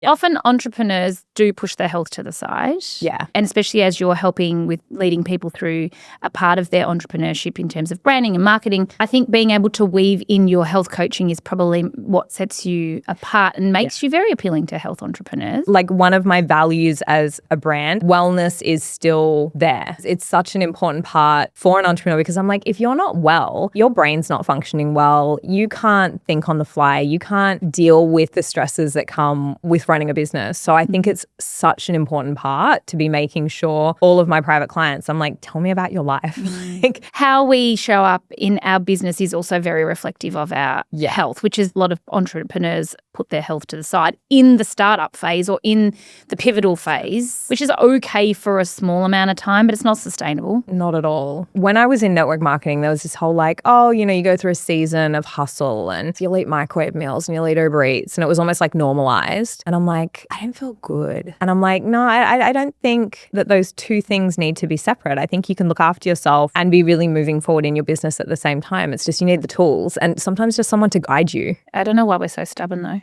Often entrepreneurs do push their health to the side. Yeah. And especially as you're helping with leading people through a part of their entrepreneurship in terms of branding and marketing, I think being able to weave in your health coaching is probably what sets you apart and makes you very appealing to health entrepreneurs. Like one of my values as a brand, wellness is still there. It's such an important part for an entrepreneur because I'm like, if you're not well, your brain's not functioning well, you can't think on the fly, you can't deal with the stresses that come with running a business. So I think it's such an important part to be making sure all of my private clients, I'm like, tell me about your life. Like, how we show up in our business is also very reflective of our health, which is a lot of entrepreneurs put their health to the side in the startup phase or in the pivotal phase, which is okay for a small amount of time, but it's not sustainable. Not at all. When I was in network marketing, there was this whole like, oh, you know, you go through a season of hustle and you'll eat microwave meals and you'll eat Uber Eats. And it was almost like normalized. And I'm like, I don't feel good. And I'm like, no, I don't think that those two things need to be separate. I think you can look after yourself and be really moving forward in your business at the same time. It's just you need the tools and sometimes just someone to guide you. I don't know why we're so stubborn though.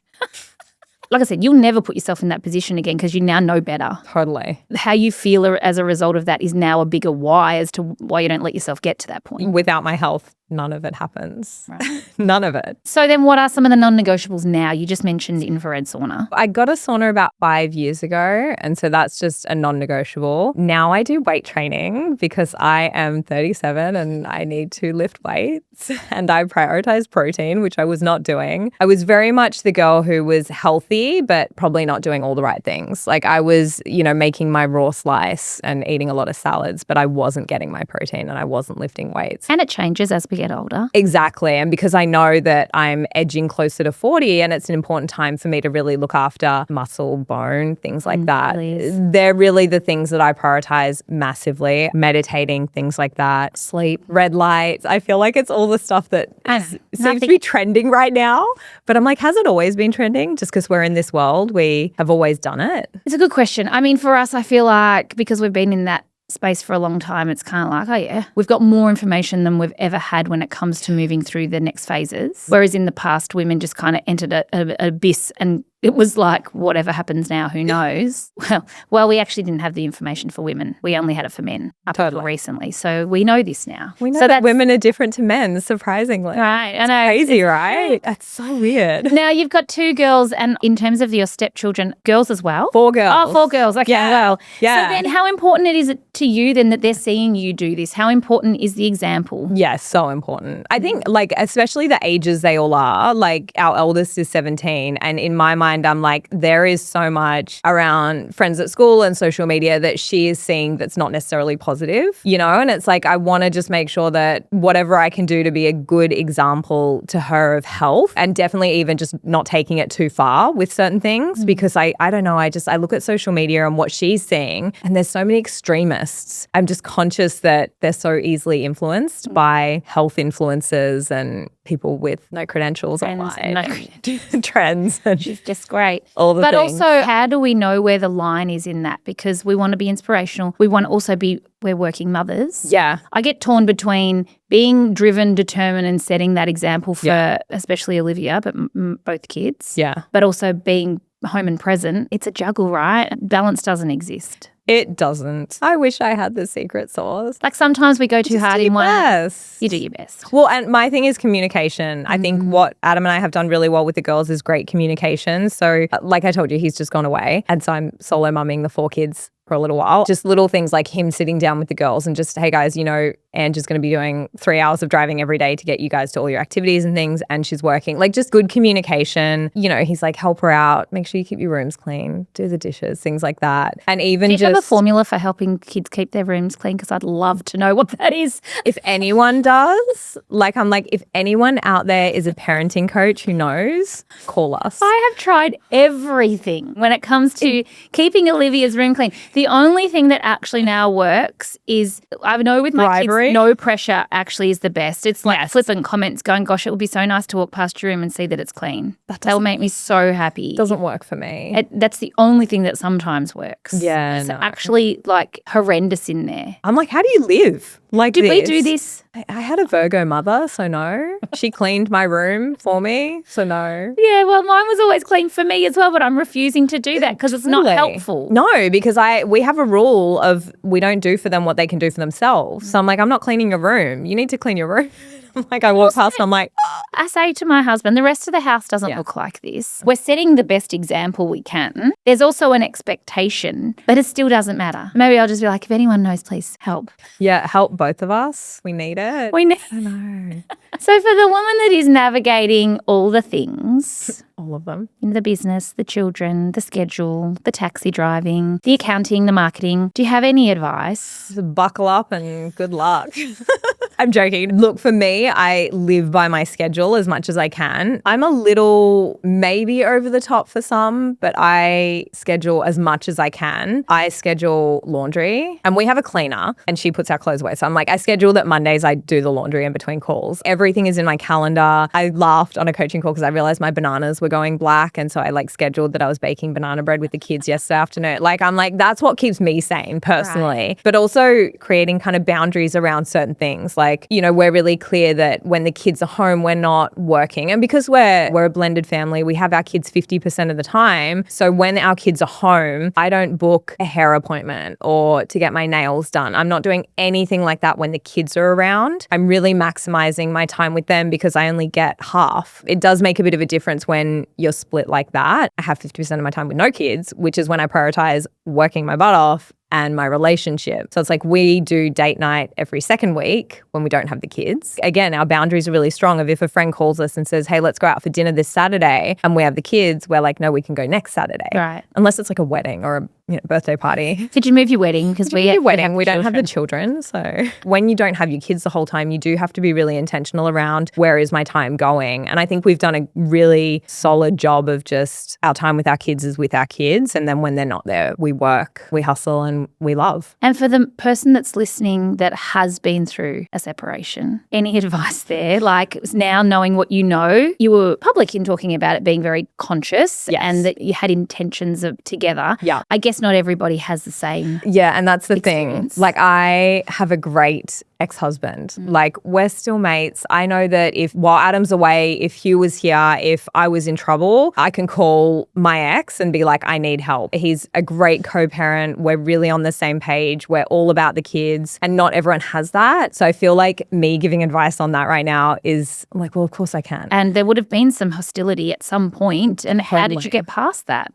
Like I said, you'll never put yourself in that position again because you now know better. Totally. How you feel as a result of that is now a bigger why as to why you don't let yourself get to that point. Without my health, none of it happens. Right. None of it. So then what are some of the non-negotiables now? You just mentioned infrared sauna. I got a sauna about 5 years ago. And so that's just a non-negotiable. Now I do weight training because I am 37 and I need to lift weights and I prioritize protein, which I was not doing. I was very much the girl who was healthy, but probably not doing all the right things. Like I was, you know, making my raw slice and eating a lot of salads, but I wasn't getting my protein and I wasn't lifting weights. And it changes as we get older. Exactly. And because I know that I'm edging closer to 40 and it's an important time for me to really look after muscle, bone, things like that. Really they're really the things that I prioritize massively. Meditating, things like that. Sleep, red lights. I feel like it's all the stuff that seems to be trending right now. But I'm like, has it always been trending? Just because we're in this world, we have always done it? It's a good question. I mean, for us, I feel like because we've been in that space for a long time, it's kind of like, oh yeah, we've got more information than we've ever had when it comes to moving through the next phases. Whereas in the past, women just kind of entered an abyss and it was like, whatever happens now, who knows? Well, we actually didn't have the information for women. We only had it for men up until recently. So we know this now. We know that women are different to men, surprisingly. Right, I know. Crazy, right? That's so weird. Now, you've got 2 girls and in terms of your stepchildren, girls as well? 4 girls. Oh, 4 girls. Okay, well. Yeah. So then how important is it to you then that they're seeing you do this? How important is the example? Yes, so important. I think like especially the ages they all are, like our eldest is 17 and in my mind I'm like there is so much around friends at school and social media that she is seeing that's not necessarily positive, you know, and it's like I want to just make sure that whatever I can do to be a good example to her of health and definitely even just not taking it too far with certain things because I don't know, I look at social media and what she's seeing and there's so many extremists. I'm just conscious that they're so easily influenced by health influencers and people with no credentials online. Trends. She's just great. All the things. But also, how do we know where the line is in that? Because we want to be inspirational. We want to also we're working mothers. Yeah. I get torn between being driven, determined and setting that example for especially Olivia, but both kids. Yeah. But also being home and present. It's a juggle, right? Balance doesn't exist. It doesn't. I wish I had the secret sauce. Like sometimes we go too hard in one. Best. You do your best. Well, and my thing is communication. I think what Adam and I have done really well with the girls is great communication. So like I told you, he's just gone away. And so I'm solo mumming the 4 kids for a little while. Just little things like him sitting down with the girls and just, hey guys, you know, Ange is going to be doing 3 hours of driving every day to get you guys to all your activities and things. And she's working. Like just good communication. You know, he's like, help her out. Make sure you keep your rooms clean. Do the dishes, things like that. And even do you have a formula for helping kids keep their rooms clean? Because I'd love to know what that is. If anyone does, like I'm like, if anyone out there is a parenting coach who knows, call us. I have tried everything when it comes to keeping Olivia's room clean. The only thing that actually now works is, I know with my kids, no pressure actually is the best. It's like flippant comments going, gosh, it would be so nice to walk past your room and see that it's clean. That will make me so happy. Doesn't work for me. That's the only thing that sometimes works. Yeah, so no. actually like horrendous in there. I'm like, how do you live? Like Did we do this? I had a Virgo mother, so no. She cleaned my room for me, so no. Yeah, well, mine was always clean for me as well, but I'm refusing to do that because it's not helpful. No, because we have a rule of we don't do for them what they can do for themselves. So I'm like, I'm not cleaning your room. You need to clean your room. Like I walk past and I'm like, I say to my husband, the rest of the house doesn't look like this. We're setting the best example we can. There's also an expectation, but it still doesn't matter. Maybe I'll just be like, if anyone knows, please help. Yeah, help both of us. We need it. We need. I know. So for the woman that is navigating all the things, all of them, the business, the children, the schedule, the taxi driving, the accounting, the marketing, do you have any advice? Just buckle up and good luck. I'm joking. Look, for me, I live by my schedule as much as I can. I'm a little maybe over the top for some, but I schedule as much as I can. I schedule laundry and we have a cleaner and she puts our clothes away. So I'm like, I schedule that Mondays I do the laundry in between calls. Everything is in my calendar. I laughed on a coaching call because I realized my bananas were going black. And so I scheduled that I was baking banana bread with the kids yesterday afternoon. I'm like, that's what keeps me sane personally. Right. But also creating kind of boundaries around certain things. We're really clear that when the kids are home, we're not working. And because we're a blended family, we have our kids 50% of the time. So when our kids are home, I don't book a hair appointment or to get my nails done. I'm not doing anything like that when the kids are around. I'm really maximizing my time with them because I only get half. It does make a bit of a difference when you're split like that. I have 50% of my time with no kids, which is when I prioritize working my butt off and my relationship. So it's like we do date night every second week when we don't have the kids. Again, our boundaries are really strong of if a friend calls us and says, hey, let's go out for dinner this Saturday and we have the kids, we're like, no, we can go next Saturday. Right. Unless it's like a wedding or a birthday party. Did you move your wedding? Because we don't have the children. So when you don't have your kids the whole time, you do have to be really intentional around where is my time going. And I think we've done a really solid job of just our time with our kids is with our kids. And then when they're not there, we work, we hustle and we love. And for the person that's listening that has been through a separation, any advice there? Now knowing what you know, you were public in talking about it being very conscious and that you had intentions of together. Yeah. I guess not everybody has the same. Yeah, and that's the experience. thing. I have a great ex-husband. We're still mates. I know that while Adam's away, if Hugh was here, if I was in trouble, I can call my ex and be like, I need help. He's a great co-parent. We're really on the same page. We're all about the kids and not everyone has that. So I feel like me giving advice on that right now is well, of course I can. And there would have been some hostility at some point. And how did you get past that?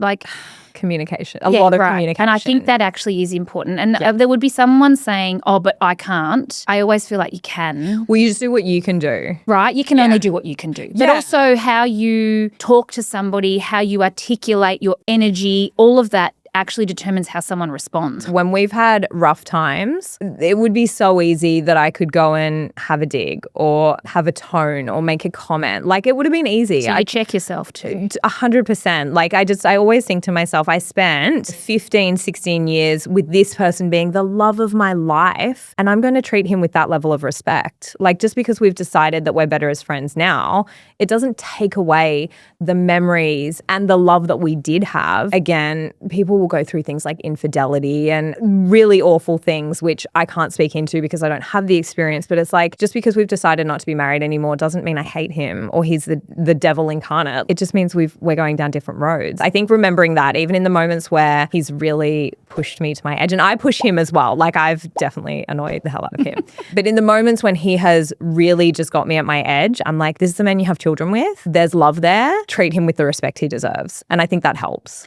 Communication, a lot of communication. And I think that actually is important. And there would be someone saying, oh, but I can't. I always feel like you can. Well, you just do what you can do. Right? You can only do what you can do. But also how you talk to somebody, how you articulate your energy, all of that actually determines how someone responds. When we've had rough times, it would be so easy that I could go and have a dig or have a tone or make a comment. It would have been easy. So you check yourself too. 100%. I always think to myself, I spent 15, 16 years with this person being the love of my life and I'm going to treat him with that level of respect. Just because we've decided that we're better as friends now, it doesn't take away the memories and the love that we did have. Again, people will go through things like infidelity and really awful things, which I can't speak into because I don't have the experience. But it's just because we've decided not to be married anymore doesn't mean I hate him or he's the devil incarnate. It just means we're going down different roads. I think remembering that even in the moments where he's really pushed me to my edge, and I push him as well. I've definitely annoyed the hell out of him. But in the moments when he has really just got me at my edge, I'm like, this is the man you have children with. There's love there. Treat him with the respect he deserves. And I think that helps.